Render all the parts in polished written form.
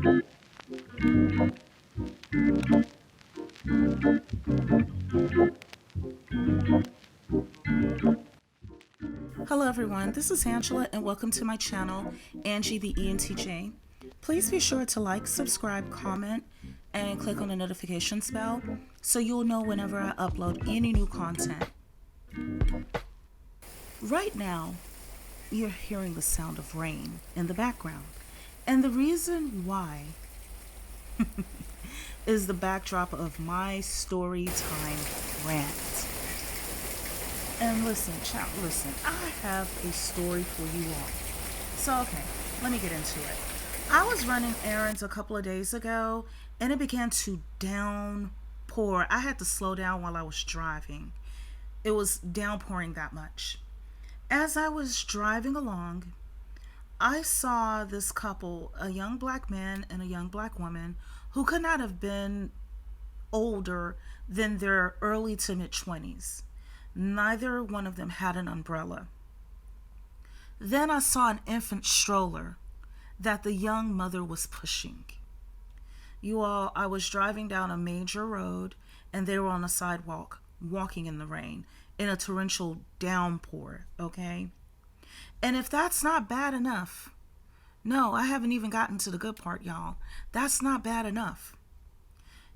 Hello everyone, this is Angela and welcome to my channel, Angie the ENTJ. Please be sure to like, subscribe, comment, and click on the notifications bell so you'll know whenever I upload any new content. Right now, you're hearing the sound of rain in the background. And the reason why is the backdrop of my story time rant. And listen, child, listen, I have a story for you all. So, okay, let me get into it. I was running errands a couple of days ago and it began to downpour. I had to slow down while I was driving. It was downpouring that much. As I was driving along, I saw this couple, a young black man and a young black woman, who could not have been older than their early to mid 20s. Neither one of them had an umbrella. Then I saw an infant stroller that the young mother was pushing. You all, I was driving down a major road and they were on a sidewalk, walking in the rain, in a torrential downpour, okay? And if that's not bad enough, no, I haven't even gotten to the good part, y'all. That's not bad enough.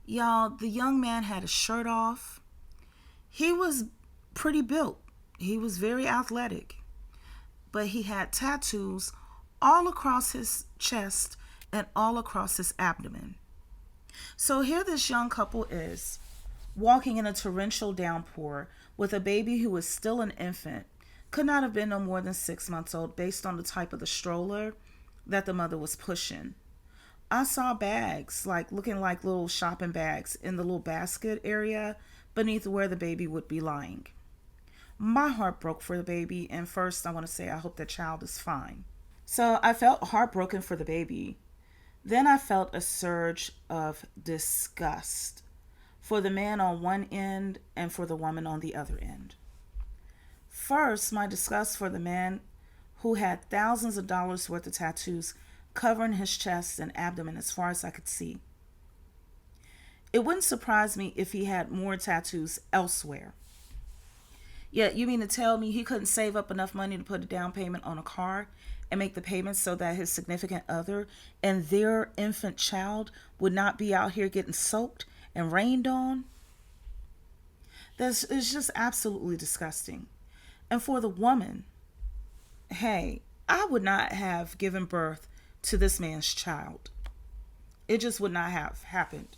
Y'all, the young man had his shirt off. He was pretty built. He was very athletic. But he had tattoos all across his chest and all across his abdomen. So here this young couple is walking in a torrential downpour with a baby who was still an infant. Could not have been no more than 6 months old based on the type of the stroller that the mother was pushing. I saw bags, looking like little shopping bags in the little basket area beneath where the baby would be lying. My heart broke for the baby, and first I want to say I hope that child is fine. So I felt heartbroken for the baby. Then I felt a surge of disgust for the man on one end and for the woman on the other end. First, my disgust for the man who had thousands of dollars worth of tattoos covering his chest and abdomen as far as I could see. It wouldn't surprise me if he had more tattoos elsewhere. Yet, you mean to tell me he couldn't save up enough money to put a down payment on a car and make the payments so that his significant other and their infant child would not be out here getting soaked and rained on? This is just absolutely disgusting. And for the woman, hey, I would not have given birth to this man's child. It just would not have happened.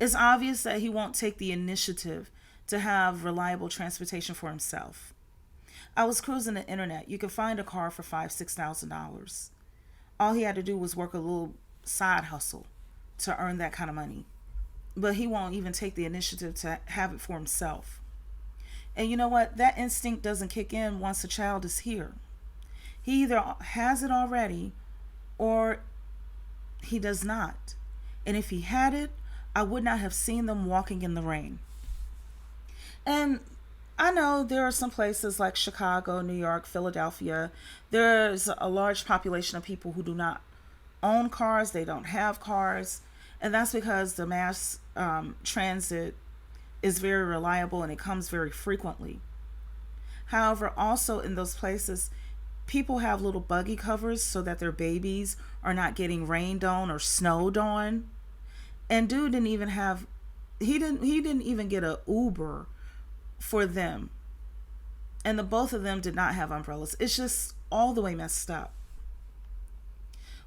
It's obvious that he won't take the initiative to have reliable transportation for himself. I was cruising the internet. You could find a car for $5,000-$6,000. All he had to do was work a little side hustle to earn that kind of money. But he won't even take the initiative to have it for himself. And you know what? That instinct doesn't kick in once a child is here. He either has it already or he does not. And if he had it, I would not have seen them walking in the rain. And I know there are some places like Chicago, New York, Philadelphia. There's a large population of people who do not own cars. They don't have cars. And that's because the mass transit is very reliable and it comes very frequently. However, also in those places, people have little buggy covers so that their babies are not getting rained on or snowed on. And dude didn't even have, he didn't even get a Uber for them. And the both of them did not have umbrellas. It's just all the way messed up.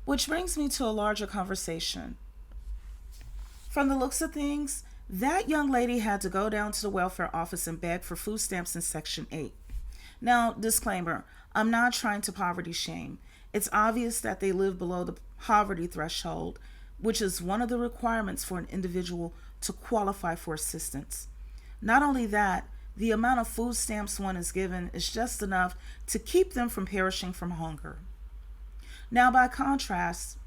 Which brings me to a larger conversation. From the looks of things, that young lady had to go down to the welfare office and beg for food stamps in Section 8. Now, disclaimer, I'm not trying to poverty shame. It's obvious that they live below the poverty threshold, which is one of the requirements for an individual to qualify for assistance. Not only that, the amount of food stamps one is given is just enough to keep them from perishing from hunger. Now, by contrast,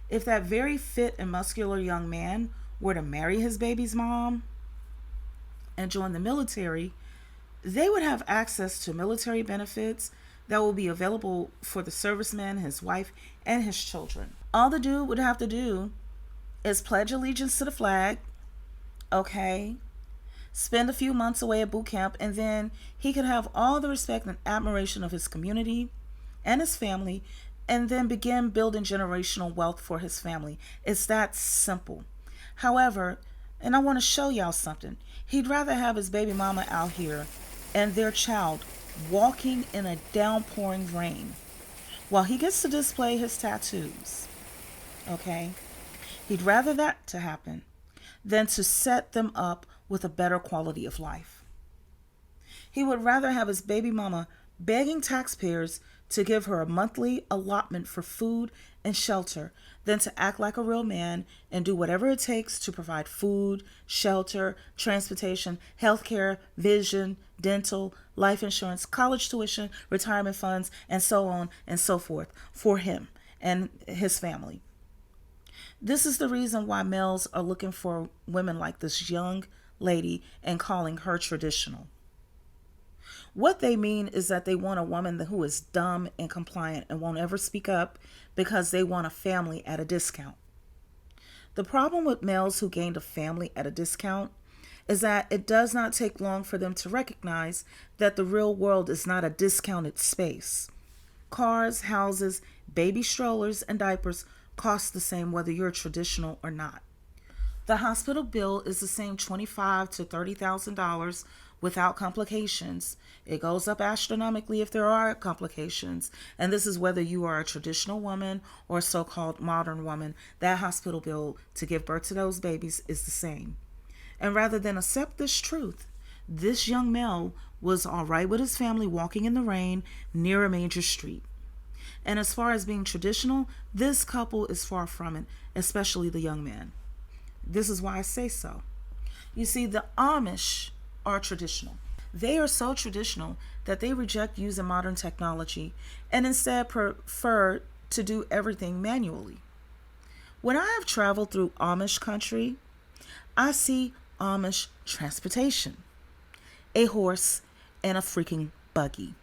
if that very fit and muscular young man were to marry his baby's mom and join the military, they would have access to military benefits that will be available for the serviceman, his wife, and his children. All the dude would have to do is pledge allegiance to the flag, okay? Spend a few months away at boot camp, and then he could have all the respect and admiration of his community and his family, and then begin building generational wealth for his family. It's that simple. However, and I want to show y'all something, he'd rather have his baby mama out here and their child walking in a downpouring rain while he gets to display his tattoos. Okay? He'd rather that to happen than to set them up with a better quality of life. He would rather have his baby mama begging taxpayers to give her a monthly allotment for food and shelter than to act like a real man and do whatever it takes to provide food, shelter, transportation, healthcare, vision, dental, life insurance, college tuition, retirement funds, and so on and so forth for him and his family. This is the reason why males are looking for women like this young lady and calling her traditional. What they mean is that they want a woman who is dumb and compliant and won't ever speak up because they want a family at a discount. The problem with males who gained a family at a discount is that it does not take long for them to recognize that the real world is not a discounted space. Cars, houses, baby strollers, and diapers cost the same whether you're traditional or not. The hospital bill is the same $25,000 to $30,000 without complications. It goes up astronomically if there are complications. And this is whether you are a traditional woman or a so-called modern woman. That hospital bill to give birth to those babies is the same. And rather than accept this truth, this young male was all right with his family walking in the rain near a major street. And as far as being traditional, this couple is far from it, especially the young man. This is why I say so. You see, the Amish are traditional. They are so traditional that they reject using modern technology and instead prefer to do everything manually. When I have traveled through Amish country, I see Amish transportation, a horse and a freaking buggy.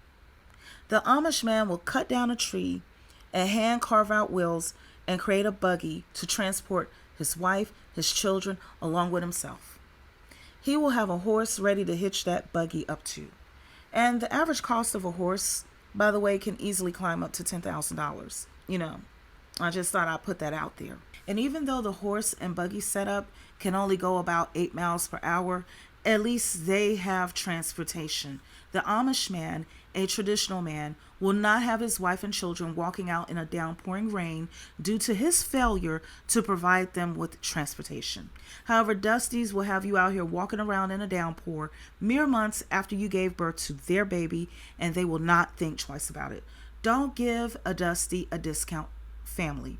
The Amish man will cut down a tree and hand carve out wheels and create a buggy to transport his wife, his children, along with himself. He will have a horse ready to hitch that buggy up to. And the average cost of a horse, by the way, can easily climb up to $10,000. I just thought I'd put that out there. And even though the horse and buggy setup can only go about 8 miles per hour, at least they have transportation. The Amish man, a traditional man, will not have his wife and children walking out in a downpouring rain due to his failure to provide them with transportation. However, Dusties will have you out here walking around in a downpour mere months after you gave birth to their baby, and they will not think twice about it. Don't give a Dusty a discount family.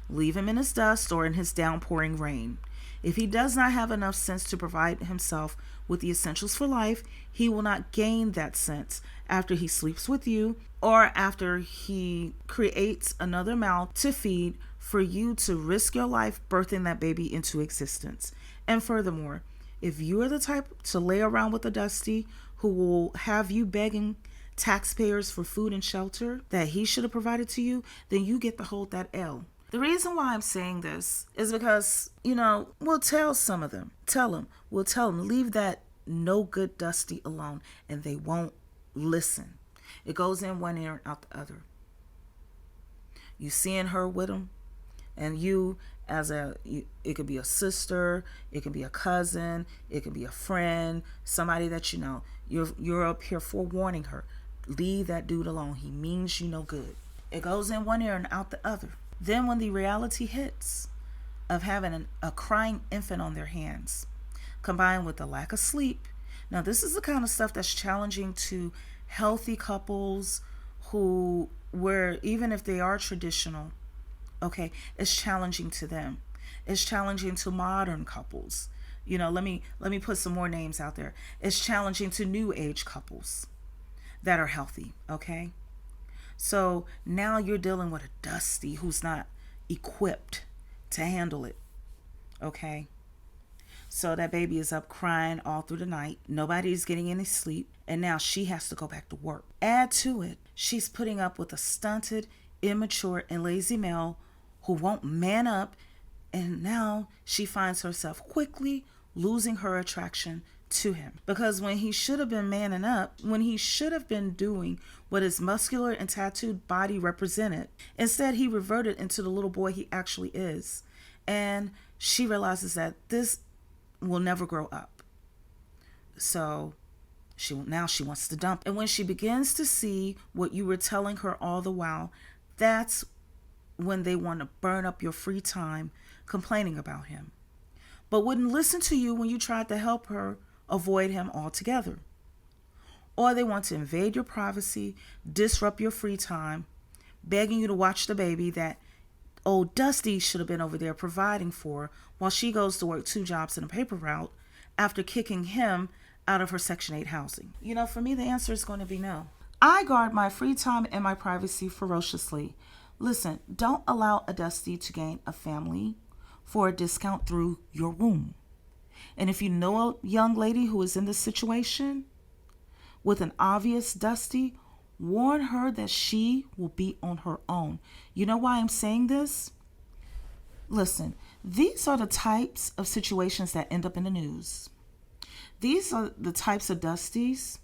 Leave him in his dust or in his downpouring rain. If he does not have enough sense to provide himself with the essentials for life, he will not gain that sense after he sleeps with you or after he creates another mouth to feed for you to risk your life birthing that baby into existence. And furthermore, if you are the type to lay around with a Dusty who will have you begging taxpayers for food and shelter that he should have provided to you, then you get to hold that L. The reason why I'm saying this is because, we'll tell some of them. We'll tell them, leave that no good Dusty alone, and they won't listen. It goes in one ear and out the other. You seeing her with him, and it could be a sister, it could be a cousin, it could be a friend, somebody that you know. You're up here forewarning her. Leave that dude alone. He means you no good. It goes in one ear and out the other. Then when the reality hits of having a crying infant on their hands, combined with the lack of sleep. Now, this is the kind of stuff that's challenging to healthy couples where even if they are traditional, okay, it's challenging to them. It's challenging to modern couples. Let me put some more names out there. It's challenging to new age couples that are healthy, okay? So now you're dealing with a Dusty who's not equipped to handle it, okay? So that baby is up crying all through the night. Nobody's getting any sleep. And now she has to go back to work. Add to it, she's putting up with a stunted, immature, and lazy male who won't man up, and now she finds herself quickly losing her attraction to him. Because when he should have been manning up, when he should have been doing what his muscular and tattooed body represented, instead he reverted into the little boy he actually is. And she realizes that this will never grow up. So she wants to dump. And when she begins to see what you were telling her all the while, that's when they want to burn up your free time complaining about him, but wouldn't listen to you when you tried to help her avoid him altogether. Or they want to invade your privacy, disrupt your free time, begging you to watch the baby that old Dusty should have been over there providing for while she goes to work 2 jobs in a paper route after kicking him out of her Section 8 housing. For me, the answer is going to be no. I guard my free time and my privacy ferociously. Listen, don't allow a Dusty to gain a family for a discount through your womb. And if you know a young lady who is in this situation with an obvious Dusty, warn her that she will be on her own. You know why I'm saying this? Listen, these are the types of situations that end up in the news. These are the types of Dusties.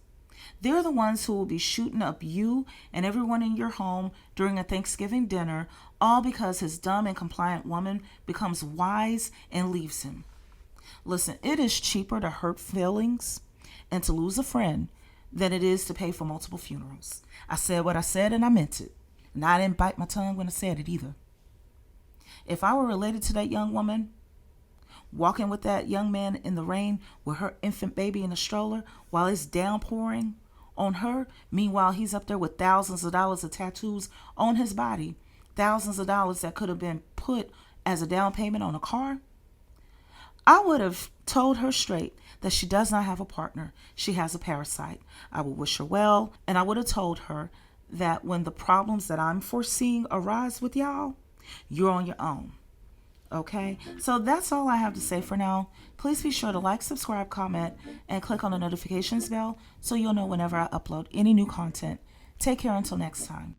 They're the ones who will be shooting up you and everyone in your home during a Thanksgiving dinner, all because his dumb and compliant woman becomes wise and leaves him. Listen, it is cheaper to hurt feelings and to lose a friend than it is to pay for multiple funerals. I said what I said and I meant it. And I didn't bite my tongue when I said it either. If I were related to that young woman, walking with that young man in the rain with her infant baby in a stroller while it's downpouring on her, meanwhile he's up there with thousands of dollars of tattoos on his body, thousands of dollars that could have been put as a down payment on a car, I would have told her straight that she does not have a partner. She has a parasite. I would wish her well, and I would have told her that when the problems that I'm foreseeing arise with y'all, you're on your own. Okay, so that's all I have to say for now. Please be sure to like, subscribe, comment, and click on the notifications bell so you'll know whenever I upload any new content. Take care until next time.